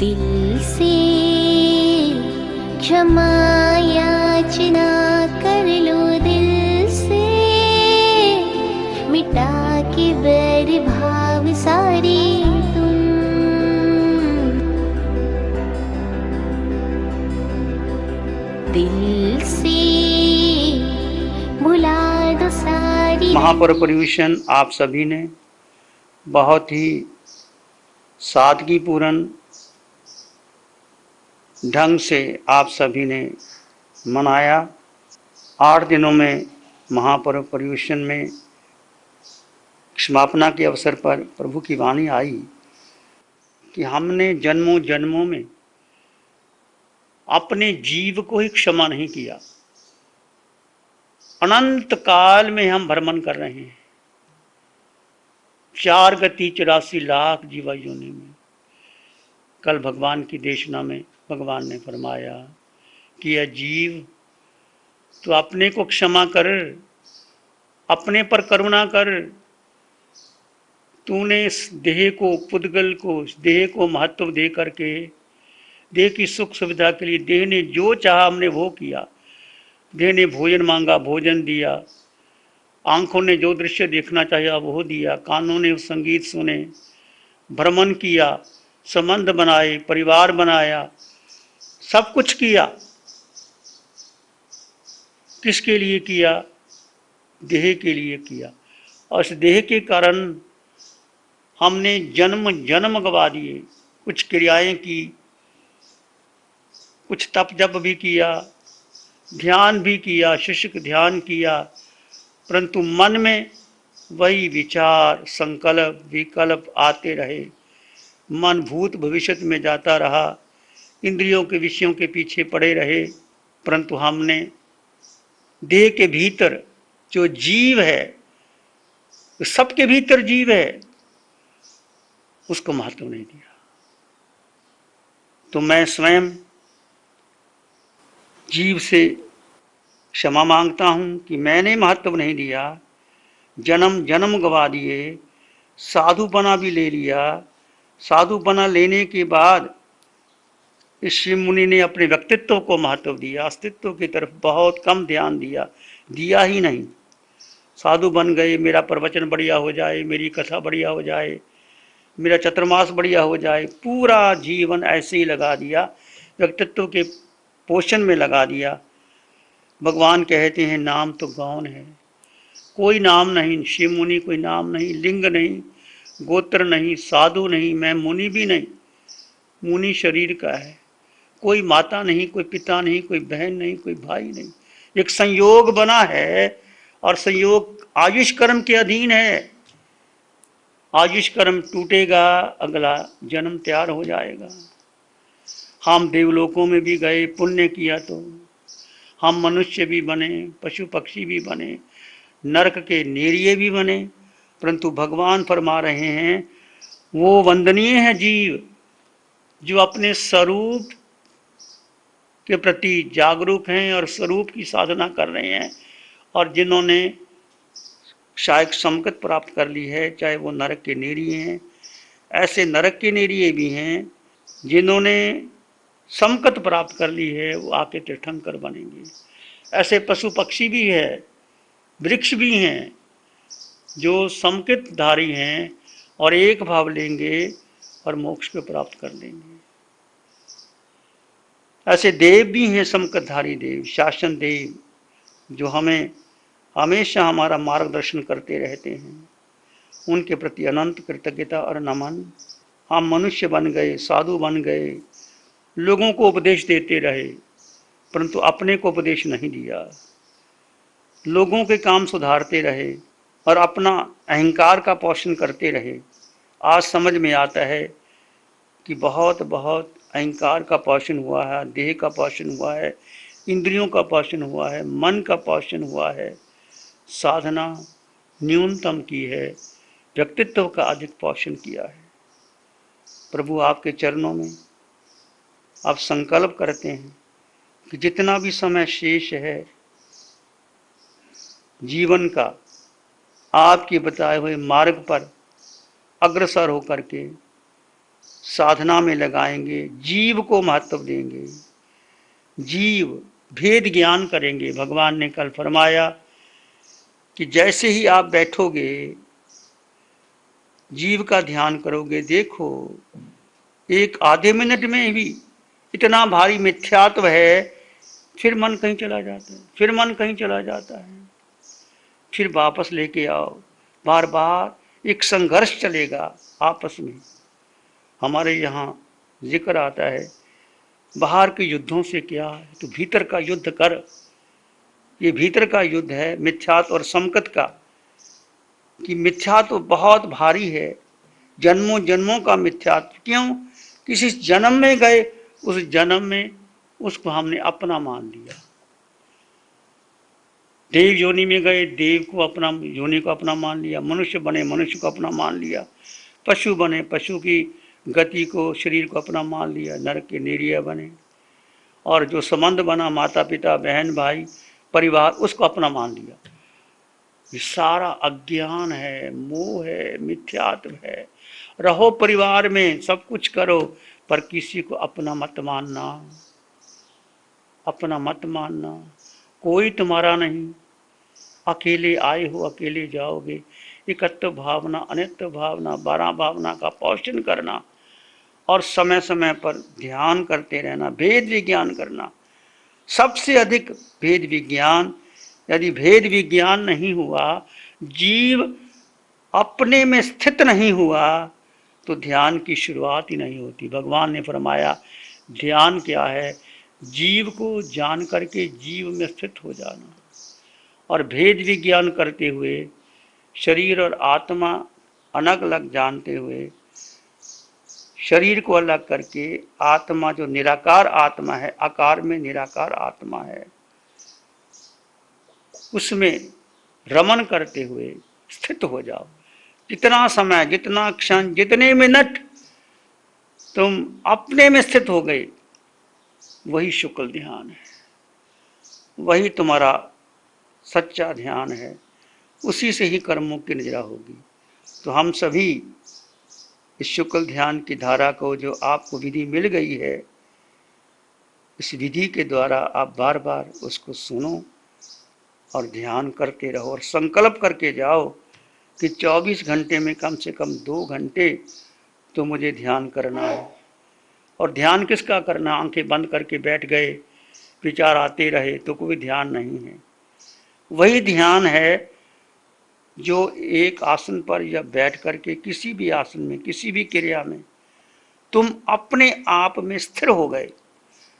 दिल से क्षमा याचना कर लो, दिल से मिटा के बैर भाव सारे तुम। दिल से भुला दो सारी। महापर्व पर्यूषण आप सभी ने बहुत ही सादगीपूर्ण ढंग से आप सभी ने मनाया। 8 दिनों में महापर्व पर्यूषण में समापना के अवसर पर प्रभु की वाणी आई कि हमने जन्मों जन्मों में अपने जीव को ही क्षमा नहीं किया। अनंत काल में हम भ्रमण कर रहे हैं, 4 गति 84 लाख जीवा योनि में। कल भगवान की देशना में भगवान ने फरमाया कि यह जीव तो अपने को क्षमा कर, अपने पर करुणा कर। तूने इस देह को, पुद्गल को, इस देह को महत्व दे करके, देह की सुख सुविधा के लिए देह ने जो चाहा हमने वो किया। देह ने भोजन मांगा, भोजन दिया। आंखों ने जो दृश्य देखना चाहिए वो दिया। कानों ने संगीत सुने, भ्रमण किया, संबंध बनाए, परिवार बनाया, सब कुछ किया। किसके लिए किया? देह के लिए किया। और इस देह के कारण हमने जन्म जन्म गवा दिए। कुछ क्रियाएं की, कुछ तप जप भी किया, ध्यान भी किया, शिष्य ध्यान किया, परंतु मन में वही विचार, संकल्प, विकल्प आते रहे। मन भूत भविष्य में जाता रहा, इंद्रियों के विषयों के पीछे पड़े रहे। परंतु हमने देह के भीतर जो जीव है, सबके भीतर जीव है, उसको महत्व नहीं दिया। तो मैं स्वयं जीव से क्षमा मांगता हूं कि मैंने महत्व नहीं दिया। जन्म जन्म गवा दिए, साधुपना भी ले लिया। साधुपना लेने के बाद इस शिव मुनि ने अपने व्यक्तित्व को महत्व दिया, अस्तित्व की तरफ बहुत कम ध्यान दिया ही नहीं। साधु बन गए, मेरा प्रवचन बढ़िया हो जाए, मेरी कथा बढ़िया हो जाए, मेरा चतुर्मास बढ़िया हो जाए, पूरा जीवन ऐसे ही लगा दिया, व्यक्तित्व के पोषण में लगा दिया। भगवान कहते हैं नाम तो गौण है, कोई नाम नहीं। शिव मुनि कोई नाम नहीं, लिंग नहीं, गोत्र नहीं, साधु नहीं, मैं मुनि भी नहीं। मुनि शरीर का है, कोई माता नहीं, कोई पिता नहीं, कोई बहन नहीं, कोई भाई नहीं। एक संयोग बना है और संयोग आयुष कर्म के अधीन है। आयुष कर्म टूटेगा, अगला जन्म तैयार हो जाएगा। हम देवलोकों में भी गए, पुण्य किया तो हम मनुष्य भी बने, पशु पक्षी भी बने, नरक के नेरिये भी बने। परंतु भगवान फरमा रहे हैं वो वंदनीय है जीव जो अपने स्वरूप के प्रति जागरूक हैं और स्वरूप की साधना कर रहे हैं, और जिन्होंने शायद समकत प्राप्त कर ली है, चाहे वो नरक के नेरिये हैं। ऐसे नरक के नेरिये भी हैं जिन्होंने समकत प्राप्त कर ली है, वो आके तीर्थंकर बनेंगे। ऐसे पशु पक्षी भी है, वृक्ष भी हैं जो समकित धारी हैं और एक भाव लेंगे और मोक्ष को प्राप्त कर लेंगे। ऐसे देव भी हैं, समकतधारी देव, शासन देव, जो हमें हमेशा हमारा मार्गदर्शन करते रहते हैं। उनके प्रति अनंत कृतज्ञता और नमन। हम मनुष्य बन गए, साधु बन गए, लोगों को उपदेश देते रहे, परंतु अपने को उपदेश नहीं दिया। लोगों के काम सुधारते रहे और अपना अहंकार का पोषण करते रहे। आज समझ में आता है कि बहुत बहुत अहंकार का पोषण हुआ है, देह का पोषण हुआ है, इंद्रियों का पोषण हुआ है, मन का पोषण हुआ है। साधना न्यूनतम की है, व्यक्तित्व का अधिक पोषण किया है। प्रभु आपके चरणों में आप संकल्प करते हैं कि जितना भी समय शेष है जीवन का, आपके बताए हुए मार्ग पर अग्रसर होकर के साधना में लगाएंगे, जीव को महत्व देंगे, जीव भेद ज्ञान करेंगे। भगवान ने कल फरमाया कि जैसे ही आप बैठोगे, जीव का ध्यान करोगे, देखो एक आधे मिनट में भी इतना भारी मिथ्यात्व है, फिर मन कहीं चला जाता है, फिर मन कहीं चला जाता है, फिर वापस लेके आओ। बार बार एक संघर्ष चलेगा आपस में। हमारे यहाँ जिक्र आता है, बाहर के युद्धों से क्या है, तो भीतर का युद्ध कर। ये भीतर का युद्ध है मिथ्यात्व और समकत का, कि मिथ्यात्व बहुत भारी है, जन्मों जन्मों का मिथ्यात्व। क्यों? किसी जन्म में गए, उस जन्म में उसको हमने अपना मान लिया। देव योनि में गए, देव को अपना, योनि को अपना मान लिया। मनुष्य बने, मनुष्य को अपना मान लिया। पशु बने, पशु की गति को, शरीर को अपना मान लिया। नर के निरीय बने, और जो संबंध बना, माता पिता बहन भाई परिवार, उसको अपना मान लिया। ये सारा अज्ञान है, मोह है, मिथ्यात्व है। रहो परिवार में, सब कुछ करो, पर किसी को अपना मत मानना, अपना मत मानना। कोई तुम्हारा नहीं, अकेले आए हो, अकेले जाओगे। एकत्व भावना, अनित्व भावना, 12 भावना का पोषण करना, और समय समय पर ध्यान करते रहना, भेद विज्ञान करना। सबसे अधिक भेद विज्ञान, यदि भेद विज्ञान नहीं हुआ, जीव अपने में स्थित नहीं हुआ, तो ध्यान की शुरुआत ही नहीं होती। भगवान ने फरमाया ध्यान क्या है? जीव को जान करके जीव में स्थित हो जाना, और भेद विज्ञान करते हुए, शरीर और आत्मा अलग अलग जानते हुए, शरीर को अलग करके आत्मा जो निराकार आत्मा है, आकार में निराकार आत्मा है, उसमें रमन करते हुए स्थित हो जाओ। जितना समय, जितना क्षण, जितने मिनट तुम अपने में स्थित हो गए, वही शुक्ल ध्यान है, वही तुम्हारा सच्चा ध्यान है। उसी से ही कर्मों की निजरा होगी। तो हम सभी इस शुक्ल ध्यान की धारा को, जो आपको विधि मिल गई है, इस विधि के द्वारा आप बार बार उसको सुनो और ध्यान करते रहो, और संकल्प करके जाओ कि 24 घंटे में कम से कम 2 घंटे तो मुझे ध्यान करना है। और ध्यान किसका करना? आंखें बंद करके बैठ गए, विचार आते रहे, तो कोई ध्यान नहीं है। वही ध्यान है जो एक आसन पर या बैठ करके, किसी भी आसन में, किसी भी क्रिया में तुम अपने आप में स्थिर हो गए।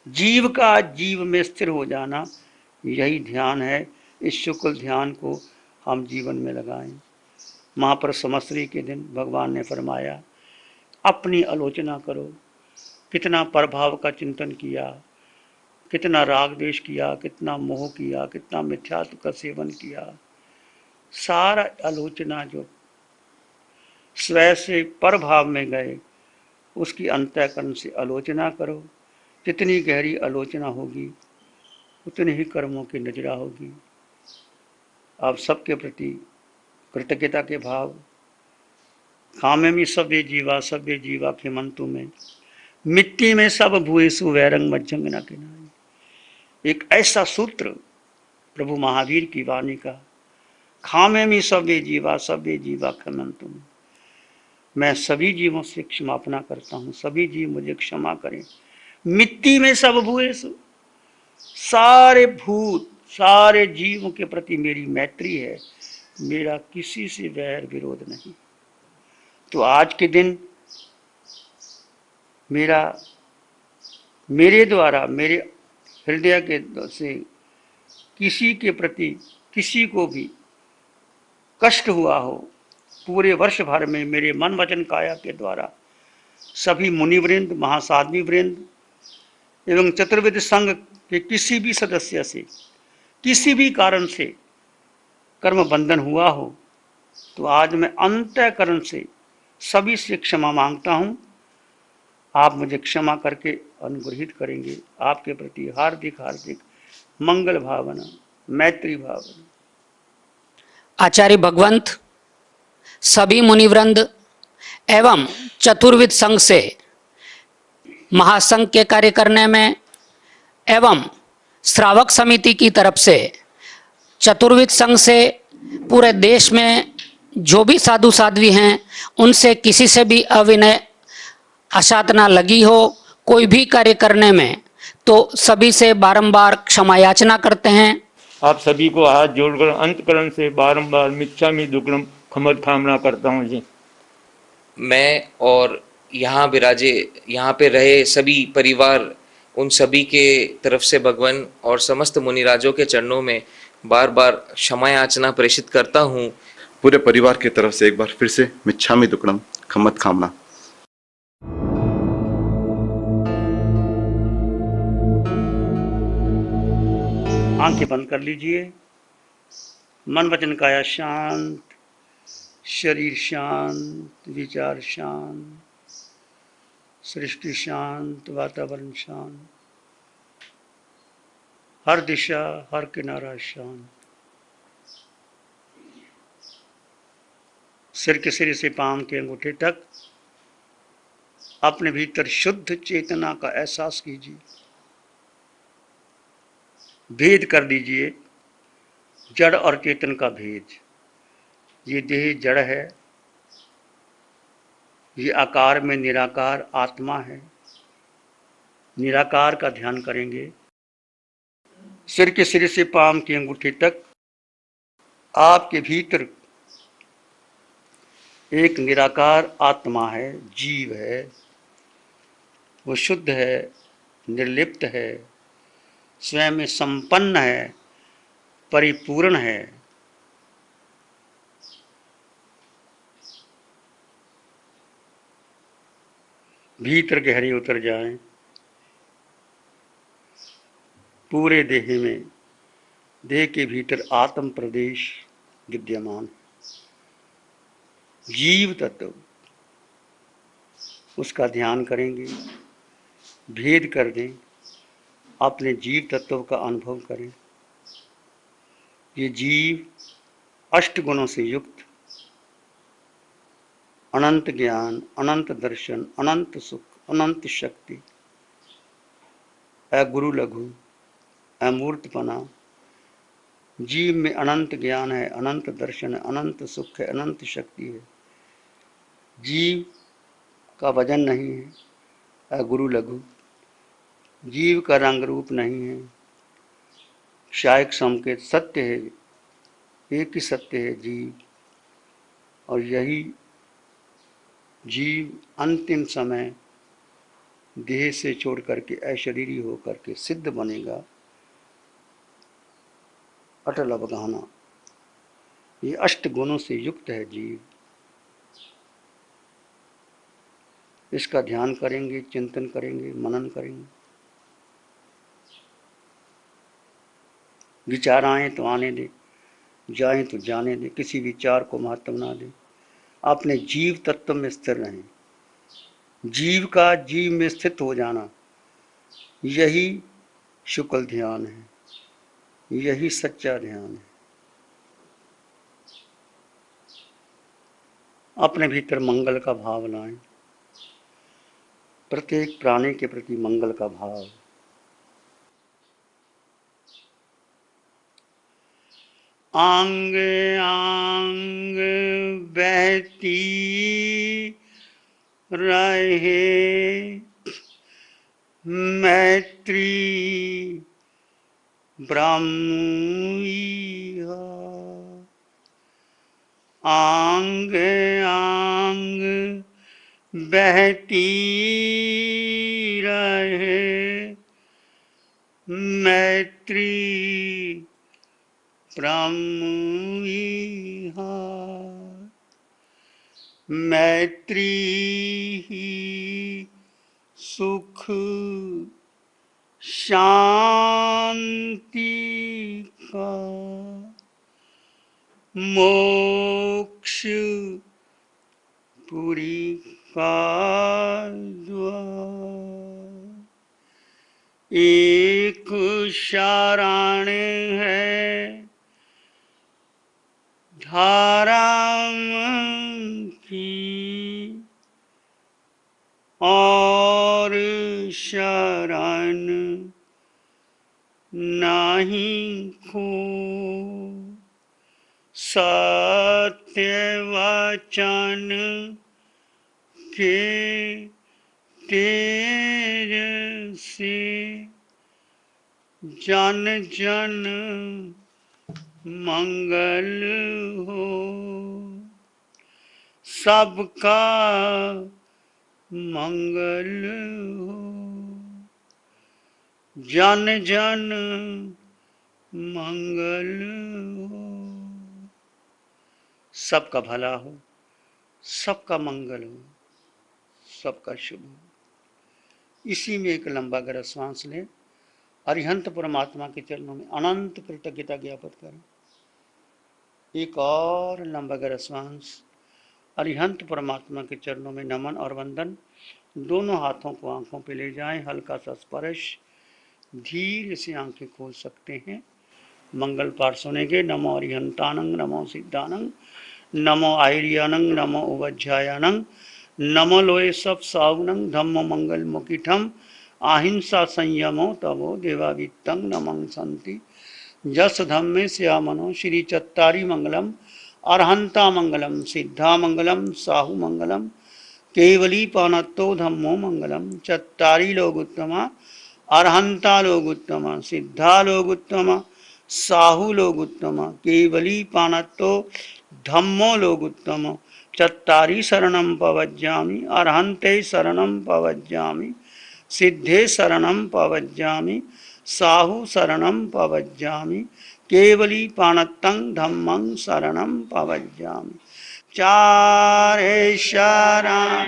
जीव का जीव में स्थिर हो जाना, यही ध्यान है। इस शुक्ल ध्यान को हम जीवन में लगाएं। महाप्रसमस्री के दिन भगवान ने फरमाया, अपनी आलोचना करो। कितना प्रभाव का चिंतन किया, कितना राग द्वेष किया, कितना मोह किया, कितना मिथ्यात्व का सेवन किया। सारा आलोचना जो स्वयं से परभाव में गए, उसकी अंतःकरण से आलोचना करो। जितनी गहरी आलोचना होगी, उतनी ही कर्मों की नजरा होगी। आप सबके प्रति कृतज्ञता के भाव। कामेमि सभ्य जीवा खेमंतु में, मिट्टी में सब भूएसु वैरंग मज्जंग न किनाई। एक ऐसा सूत्र प्रभु महावीर की वाणी का, खामेमि सभ्य जीवा खेमंतु में, मैं सभी जीवों से क्षमापना करता हूँ, सभी जीव मुझे क्षमा करें। मिट्टी में सब भूएसु, सारे भूत, सारे जीवों के प्रति मेरी मैत्री है, मेरा किसी से वैर विरोध नहीं। तो आज के दिन मेरे द्वारा, मेरे हृदय के से किसी के प्रति, किसी को भी कष्ट हुआ हो, पूरे वर्ष भर में मेरे मन वचन काया के द्वारा सभी मुनिवृंद, महासाध्वी वृंद एवं चतुर्वेद संघ के किसी भी सदस्य से किसी भी कारण से कर्म बंधन हुआ हो, तो आज मैं अंतःकरण से सभी से क्षमा मांगता हूँ। आप मुझे क्षमा करके अनुग्रहित करेंगे। आपके प्रति हार्दिक हार्दिक मंगल भावना, मैत्री भावना। आचार्य भगवंत, सभी मुनिवृंद एवं चतुर्विद संघ से महासंघ के कार्य करने में एवं श्रावक समिति की तरफ से चतुर्विध संघ से पूरे देश में जो भी साधु साध्वी हैं उनसे किसी से भी अविनय अशातना लगी हो कोई भी कार्य करने में तो सभी से बारंबार क्षमा याचना करते हैं। आप सभी को हाथ जोड़कर अंतकरण से बारंबार मिच्छामि दुक्कडम खमत कामना करता हूँ जी। मैं और यहाँ विराजे, यहाँ पे रहे सभी परिवार, उन सभी के तरफ से भगवान और समस्त मुनिराजों के चरणों में बार बार क्षमा याचना प्रेषित करता हूँ। पूरे परिवार की तरफ से एक बार फिर से मिच्छामि दुक्कडम खम्मत खामना। आंखें बंद कर लीजिए। मन वचन काया शांत, शरीर शांत, विचार शांत, सृष्टि शांत, वातावरण शांत, हर दिशा हर किनारा शांत। सिर के सिरे से पांव के अंगूठे तक अपने भीतर शुद्ध चेतना का एहसास कीजिए। भेद कर दीजिए जड़ और चेतन का भेद। ये देह जड़ है, ये आकार में निराकार आत्मा है। निराकार का ध्यान करेंगे। सिर के सिरे से पांव के अंगूठे तक आपके भीतर एक निराकार आत्मा है, जीव है। वो शुद्ध है, निर्लिप्त है, स्वयं में संपन्न है, परिपूर्ण है। भीतर गहरे उतर जाएं। पूरे देह में, देह के भीतर आत्म प्रदेश विद्यमान है, जीव तत्व। उसका ध्यान करेंगे, भेद कर दें, अपने जीव तत्व का अनुभव करें। ये जीव अष्ट गुणों से युक्त, अनंत ज्ञान, अनंत दर्शन, अनंत सुख, अनंत शक्ति, अगुरु लघु, अमूर्तपना। जीव में अनंत ज्ञान है, अनंत दर्शन है, अनंत सुख है, अनंत शक्ति है। जीव का वजन नहीं है, अगुरु लघु। जीव का रंग रूप नहीं है, क्षायक संकेत सत्य है। एक ही सत्य है जीव, और यही जीव अंतिम समय देह से छोड़ करके अशरीरी होकर के सिद्ध बनेगा, अटल अवगाहना। ये अष्ट गुणों से युक्त है जीव। इसका ध्यान करेंगे, चिंतन करेंगे, मनन करेंगे। विचार आए तो आने दे, जाए तो जाने दे, किसी विचार को महत्व ना दे। अपने जीव तत्व में स्थिर रहें। जीव का जीव में स्थित हो जाना, यही शुक्ल ध्यान है, यही सच्चा ध्यान है। अपने भीतर मंगल का भाव लाएं, प्रत्येक प्राणी के प्रति मंगल का भाव। आंग आंग बहती रहे मैत्री ब्राह्मी। आंग आंग बहती रहे मैत्री ब्राह्मी। मैत्री ही सुख शांति का मोक्ष पुरी का द्वार। एक शरण है धर्म की और शरण नाही को, सत्य वचन के तेज से जन जन मंगल हो, सबका मंगल हो, जन जन मंगल हो, सबका भला हो, सबका मंगल हो, सबका शुभ हो। इसी में एक लंबा गहरा श्वास लें, अरिहंत परमात्मा के चरणों में अनंत कृतज्ञता ज्ञापित करें। एक और लंबा गहरा श्वास, अरिहंत परमात्मा के चरणों में नमन और वंदन। दोनों हाथों को आंखों पे ले जाएं, हल्का सा स्पर्श, धीरे से आंखें खोल सकते हैं। मंगल पाठ सुनेंगे। नमो अरिहंतानंग, नमो सिद्धानंग, नमो आयर्यानंग, नमो उवज्जायानंग, नमो लोए सब साउनंग, धम्मो मंगल मुकिठम, अहिंसा संयमो तवो देवावित्तं नमं संति, जस धम्मे श्यामनो श्री चत्तारी मंगलम, अरहंता मंगलम, सिद्धा मंगलम, साहु मंगलम, केवली पानत्तो धम्मो मंगलम, चत्तारी लोग उत्तमा, अरहंता लोग उत्तमा, सिद्धा लोग उत्तमा, साहु लोग उत्तमा, केवली पानत्तो धम्मो लोग उत्तम, चत्तारी शरणं पवज्जामि, अरहंते शरणं पवज्जामि, सिद्धे शरणं पवज्जामि, साहु शरणं पवज्जामि, केवली पाणत्तं धम्मं शरणं पवज्जामि। चारे शरण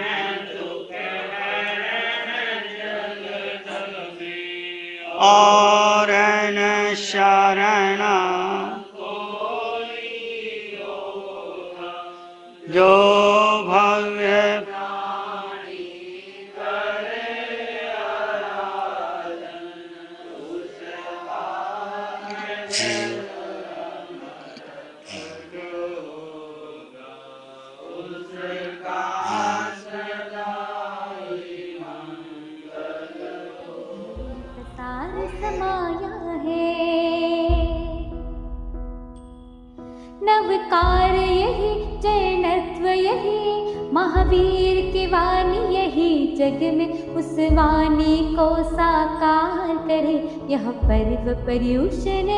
और न शरण जो भव्य सार समाया है, नवकार यही, जैनत्व यही, महावीर की वाणी यही, जग में उस वाणी को साकार करे, यह पर्व पर्युषण